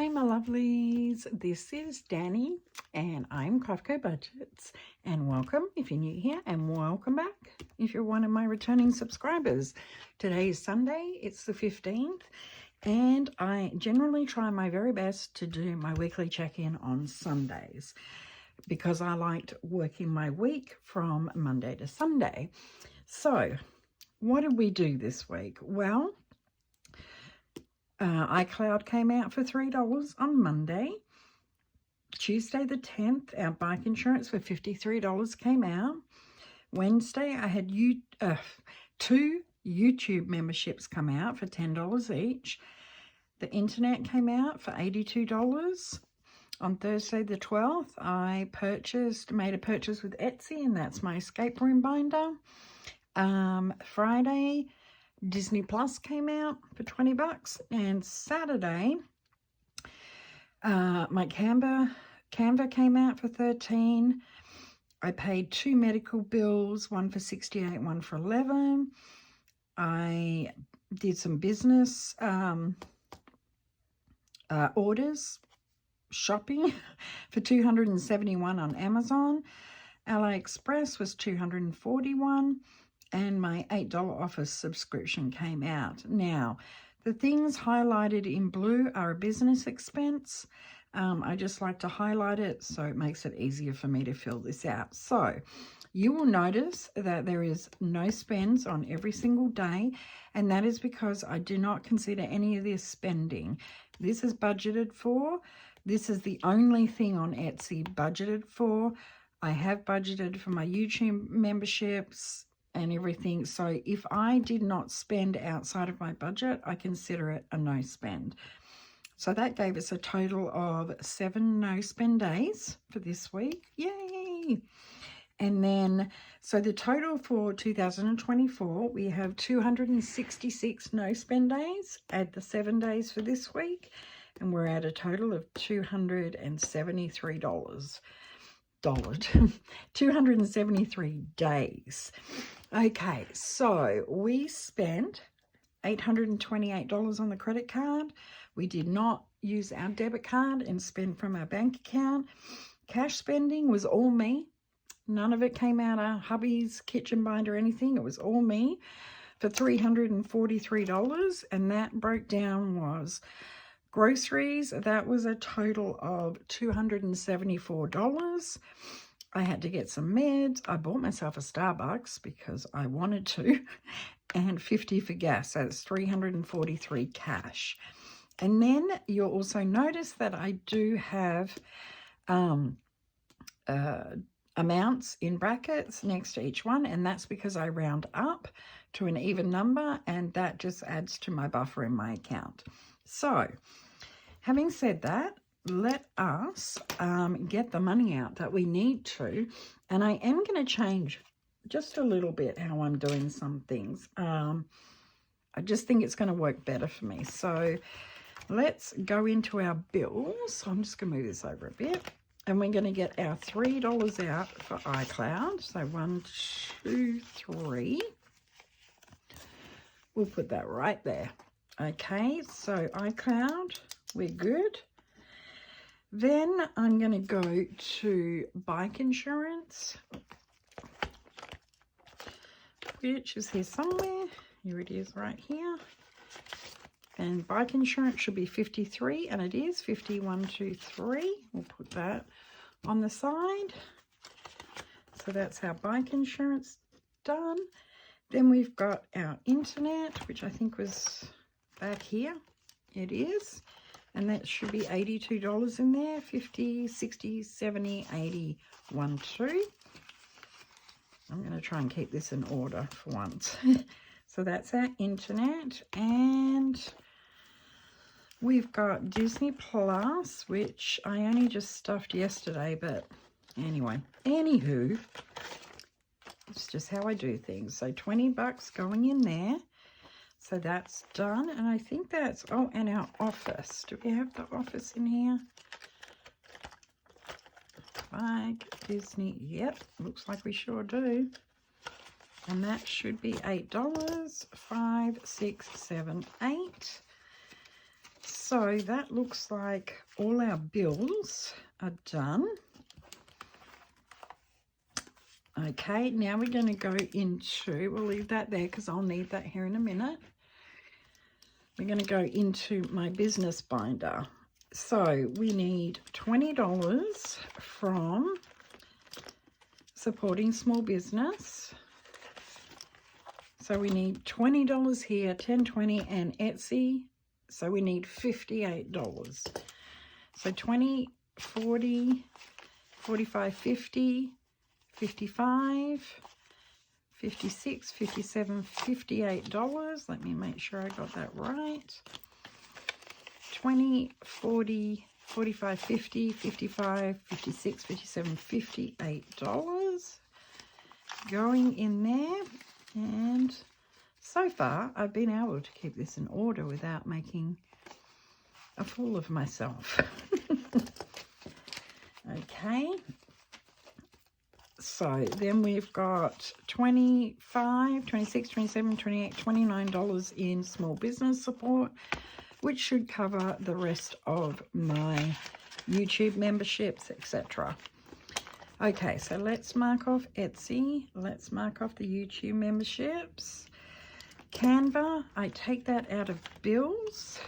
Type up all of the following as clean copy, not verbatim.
Hi my lovelies, this is Danny and I'm CraftCoBudgets, and welcome if you're new here, and welcome back if you're one of my returning subscribers. Today is Sunday, it's the 15th, and I generally try my very best to do my weekly check-in on Sundays because I liked working my week from Monday to Sunday. So what did we do this week? Well, iCloud came out for $3 on Monday. Tuesday the 10th, our bike insurance for $53 came out. Wednesday, I had two YouTube memberships come out for $10 each. The internet came out for $82. On Thursday the 12th, I made a purchase with Etsy, and that's my escape room binder. Friday, Disney Plus came out for $20, and Saturday my Canva came out for $13. I paid 2 medical bills, one for $68, one for $11. I did some business orders, shopping for $271 on Amazon. AliExpress was $241. And my $8 office subscription came out. Now, the things highlighted in blue are a business expense. I just like to highlight it so it makes it easier for me to fill this out. So you will notice that there is no spends on every single day, and that is because I do not consider any of this spending. This is budgeted for. This is the only thing on Etsy budgeted for. I have budgeted for my YouTube memberships and everything. So if I did not spend outside of my budget, I consider it a no spend. So that gave us a total of 7 no spend days for this week. Yay! And then, so the total for 2024, we have 266 no spend days. Add the 7 days for this week, and we're at a total of $273. 273 days. Okay, so we spent $828 on the credit card. We did not use our debit card and spend from our bank account. Cash spending was all me. None of it came out of hubby's kitchen binder or anything. It was all me for $343, and that broke down was groceries. That was a total of $274. I had to get some meds. I bought myself a Starbucks because I wanted to, and $50 for gas. So it's $343 cash. And then you'll also notice that I do have amounts in brackets next to each one, and that's because I round up to an even number, and that just adds to my buffer in my account. So having said that, let us get the money out that we need to. And I am going to change just a little bit how I'm doing some things. I just think it's going to work better for me. So let's go into our bills. So I'm just going to move this over a bit. And we're going to get our $3 out for iCloud. So 1, 2, 3. We'll put that right there. Okay, so iCloud, we're good. Then I'm going to go to bike insurance, which is here somewhere. Here it is right here. And bike insurance should be 53, and it is 5123. We'll put that on the side. So that's our bike insurance done. Then we've got our internet, which I think was back here. It is. And that should be $82 in there. 50, 60, 70, 80, 1, 2. I'm going to try and keep this in order for once. So that's our internet. And we've got Disney Plus, which I only just stuffed yesterday. But anyway, anywho, it's just how I do things. So $20 going in there. So that's done, and I think that's, oh, and our office. Do we have the office in here? Like Disney, yep, looks like we sure do. And that should be $8, 5, 6, 7, 8. So that looks like all our bills are done. Okay, now we're going to go into, we'll leave that there because I'll need that here in a minute. We're going to go into my business binder. So we need $20 from supporting small business. So we need $20 here, $10.20, and Etsy. So we need $58. So 20, 40, 45, 50, 55, 56, 57, $58. Let me make sure I got that right. 20, 40, 45, 50, 55, 56, 57, $58 going in there. And so far, I've been able to keep this in order without making a fool of myself. Okay. So then we've got 25, 26, 27, 28, $29 in small business support, which should cover the rest of my YouTube memberships, etc. Okay, so let's mark off Etsy. Let's mark off the YouTube memberships. Canva, I take that out of bills.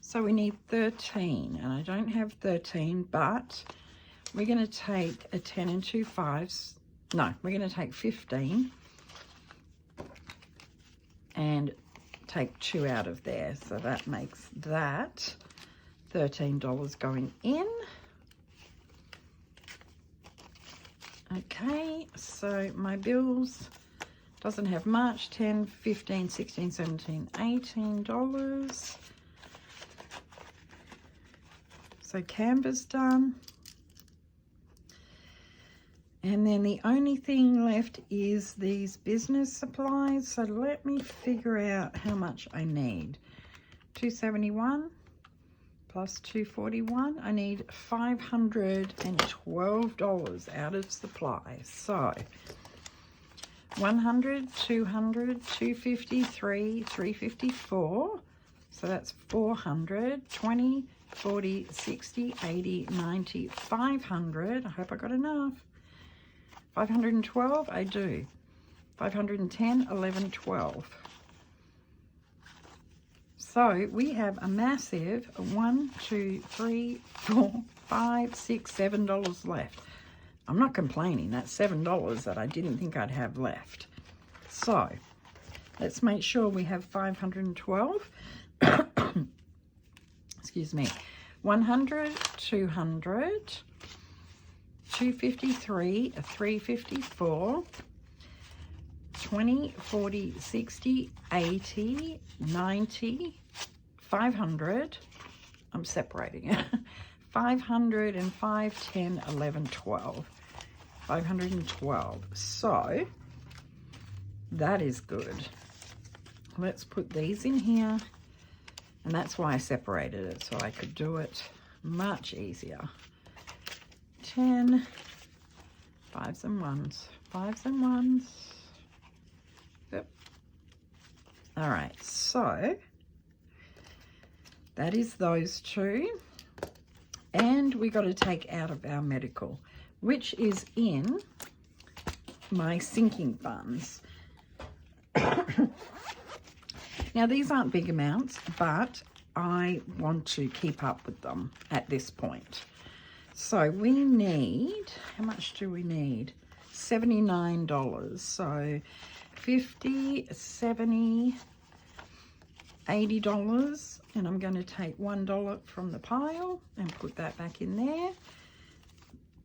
So we need 13, and I don't have 13, but we're going to take a 10 and 2 5s. No, we're going to take 15 and take 2 out of there. So that makes that $13 going in. Okay, so my bills doesn't have much. 10, 15, 16, 17, $18. So Canva's done. And then the only thing left is these business supplies. So let me figure out how much I need. $271 plus $241. I need $512 out of supplies. So 100, 200, 253, 354. So that's 400, 20, 40, 60, 80, 90, 500. I hope I got enough. 512, I do. 510, 11, 12. So we have a massive $1, 2, 3, 4, 5, 6, $7 left. I'm not complaining. That's $7 that I didn't think I'd have left. So let's make sure we have 512. Excuse me. 100, 200, 253, 354, 20, 40, 60, 80, 90, 500. I'm separating it. 500 and 5, 10, 11, 12. 512. So that is good. Let's put these in here. And that's why I separated it, so I could do it much easier. 10, 5s and 1s, 5s and 1s. Yep. All right, so that is those two. And we got to take out of our medical, which is in my sinking funds. Now, these aren't big amounts, but I want to keep up with them at this point. So we need, how much do we need? $79. So 50, 70, $80. And I'm going to take $1 from the pile and put that back in there.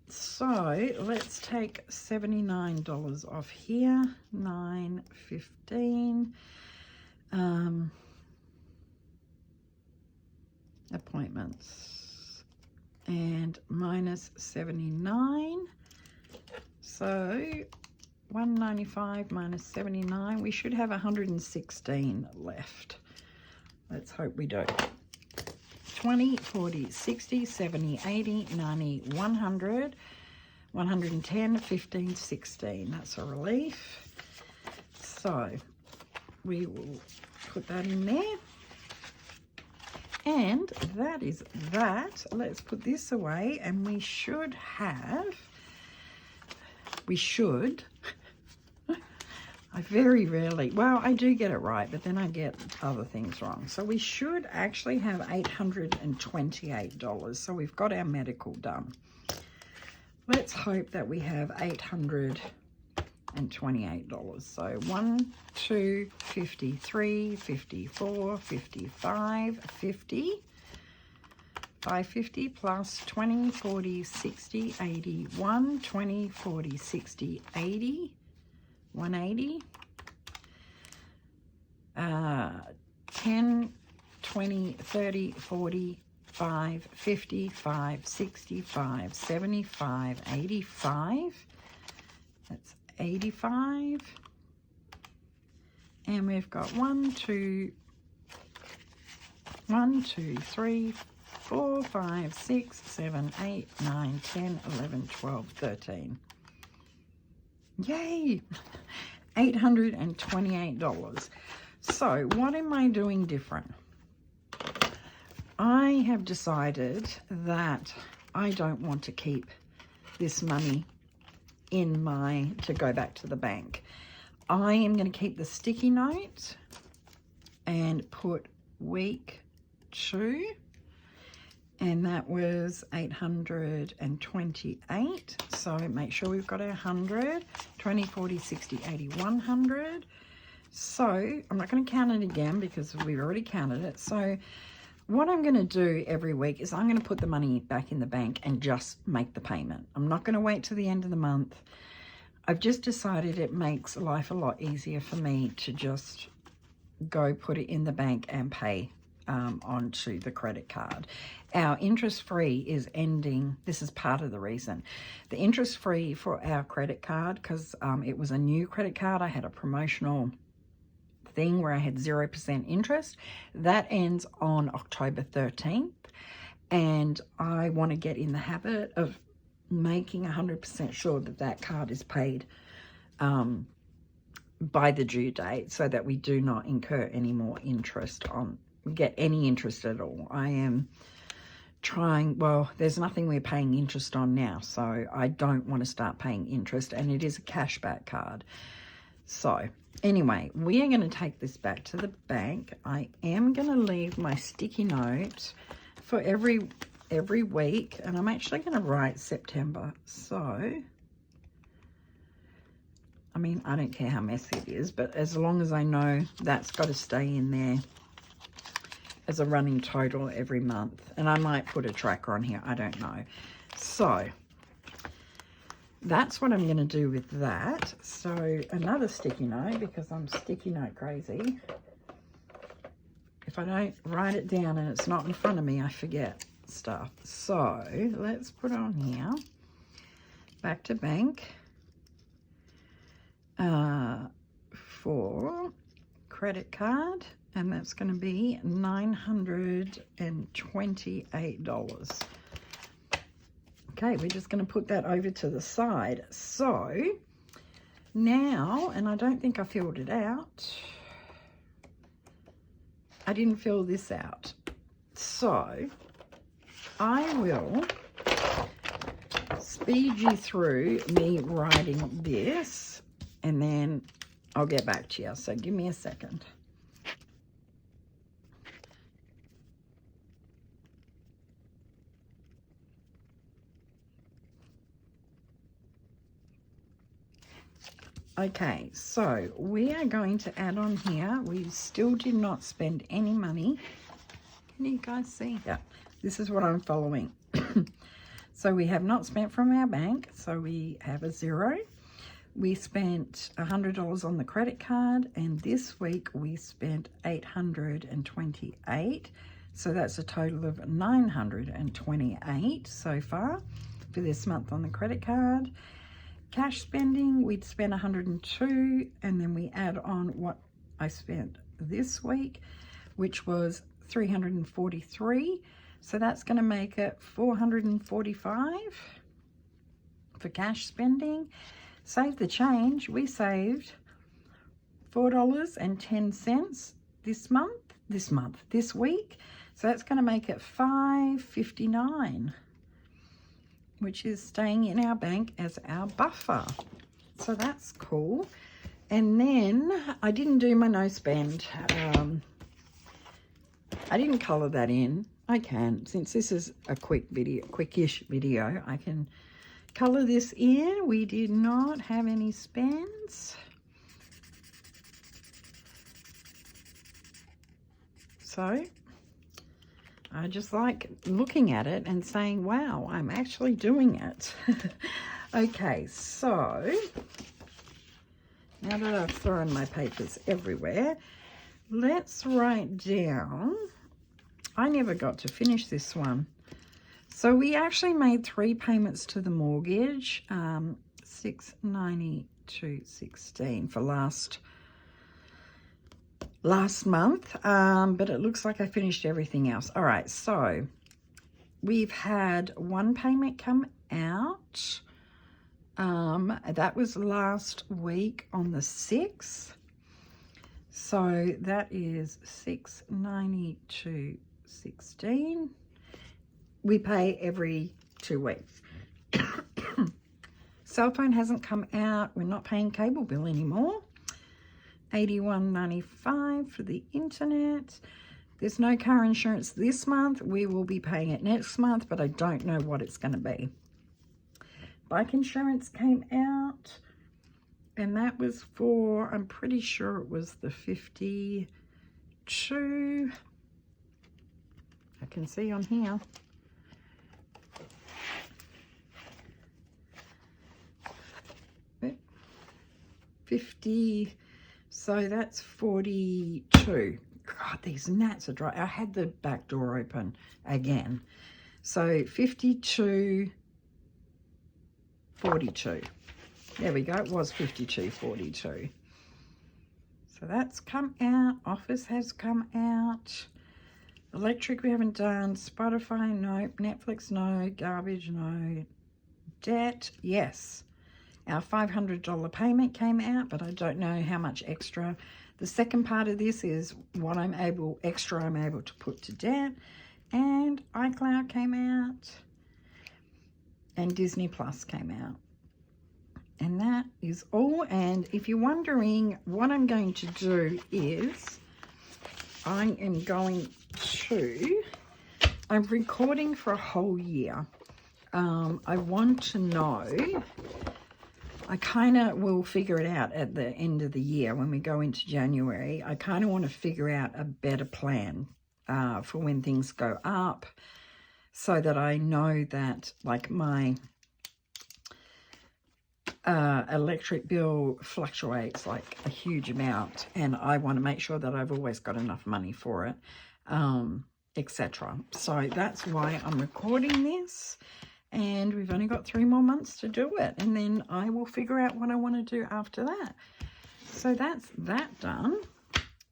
So let's take $79 off here. 9, 15. Appointments and minus 79, so 195 minus 79, we should have 116 left. Let's hope we do. 20, 40, 60, 70, 80, 90, 100, 110, 15, 16. That's a relief. So we will put that in there. And that is that. Let's put this away, and we should have, I very rarely, well, I do get it right, but then I get other things wrong. So we should actually have $828. So we've got our medical done. Let's hope that we have $828. So 1, 2, 53, 54, 55, 50. 550 plus 20, 40, 60, 80, 1, 20, 40, 60, 80, 180, 10, 20, 30, 40, 5, 55, 65, 75, 85. That's 85. And we've got 1, 2, 3, 4, 5, 6, 7, 8, 9, 10, 11, 12, 13. Yay! $828. So what am I doing different? I have decided that I don't want to keep this money to go back to the bank. I am going to keep the sticky note and put week 2. And that was 828. So make sure we've got our 100, 20, 40, 60, 80, 100. So I'm not going to count it again because we've already counted it. So what I'm going to do every week is I'm going to put the money back in the bank and just make the payment. I'm not going to wait till the end of the month. I've just decided it makes life a lot easier for me to just go put it in the bank and pay onto the credit card. Our interest-free is ending. This is part of the reason. The interest-free for our credit card, because it was a new credit card, I had a promotional thing where I had 0% interest. That ends on October 13th. And I want to get in the habit of making 100% sure that that card is paid by the due date so that we do not incur any more interest get any interest at all. I am trying, well, there's nothing we're paying interest on now, so I don't want to start paying interest, and it is a cashback card. So anyway, we are going to take this back to the bank. I am going to leave my sticky note for every week, and I'm actually going to write September. So I mean, I don't care how messy it is, but as long as I know that's got to stay in there as a running total every month. And I might put a tracker on here, I don't know. So that's what I'm going to do with that. So another sticky note, because I'm sticky note crazy. If I don't write it down and it's not in front of me, I forget stuff. So let's put on here, back to bank, for credit card. And that's going to be $928. Okay, we're just going to put that over to the side. So now, and I don't think I filled it out. I didn't fill this out. So I will speed you through me writing this, and then I'll get back to you. So give me a second. Okay, so we are going to add on here. We still did not spend any money. Can you guys see? Yeah, this is what I'm following. So we have not spent from our bank, so we have a 0. We spent $100 on the credit card, and this week we spent $828. So that's a total of $928 so far for this month on the credit card. Cash spending, we'd spent $102, and then we add on what I spent this week, which was $343. So that's going to make it $445 for cash spending. Save the change, we saved $4.10 this week. So that's going to make it $5.59, which is staying in our bank as our buffer. So that's cool. And then I didn't do my no spend. I didn't colour that in. I can, since this is a quickish video, I can colour this in. We did not have any spends. So I just like looking at it and saying, wow, I'm actually doing it. Okay, so now that I've thrown my papers everywhere, let's write down, I never got to finish this one. So we actually made 3 payments to the mortgage, $692.16 for last month, but it looks like I finished everything else. All right, so we've had 1 payment come out. That was last week on the 6th. So that is $692.16. We pay every 2 weeks. Cell phone hasn't come out. We're not paying cable bill anymore. $81.95 for the internet. There's no car insurance this month. We will be paying it next month, but I don't know what it's going to be. Bike insurance came out, and that was for, I'm pretty sure it was the 52. I can see on here. So that's 42. God, these gnats are dry. I had the back door open again. So 52.42. There we go. It was 52.42. So that's come out. Office has come out. Electric we haven't done. Spotify, no. Netflix, no. Garbage, no. Debt, yes. Our $500 payment came out, but I don't know how much extra. The second part of this is what I'm able to put to debt. And iCloud came out. And Disney Plus came out. And that is all. And if you're wondering, what I'm going to do is I'm recording for a whole year. I want to know, I kind of will figure it out at the end of the year when we go into January. I kind of want to figure out a better plan for when things go up, so that I know that, like, my electric bill fluctuates like a huge amount, and I want to make sure that I've always got enough money for it, etc. So that's why I'm recording this. And we've only got 3 more months to do it. And then I will figure out what I want to do after that. So that's that done.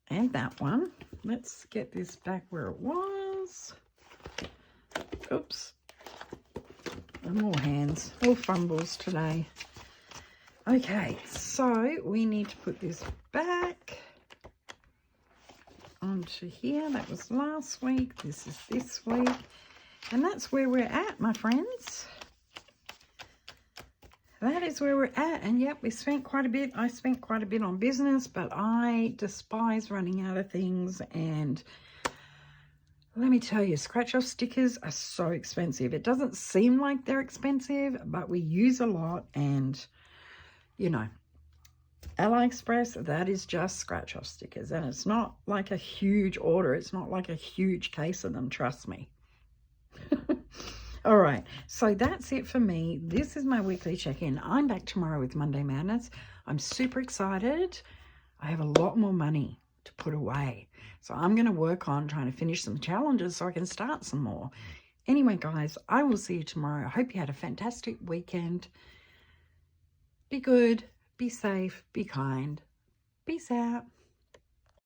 And that one. Let's get this back where it was. Oops. And more hands. All fumbles today. Okay. So we need to put this back onto here. That was last week. This is this week. And that's where we're at, my friends. That is where we're at. And yep, we spent quite a bit. I spent quite a bit on business, but I despise running out of things. And let me tell you, scratch-off stickers are so expensive. It doesn't seem like they're expensive, but we use a lot. And, you know, AliExpress, that is just scratch-off stickers. And it's not like a huge order. It's not like a huge case of them, trust me. All right, so that's it for me. This is my weekly check-in. I'm back tomorrow with Monday Madness. I'm super excited. I have a lot more money to put away, so I'm going to work on trying to finish some challenges so I can start some more. Anyway, guys, I will see you tomorrow. I hope you had a fantastic weekend. Be good, be safe, be kind. Peace out.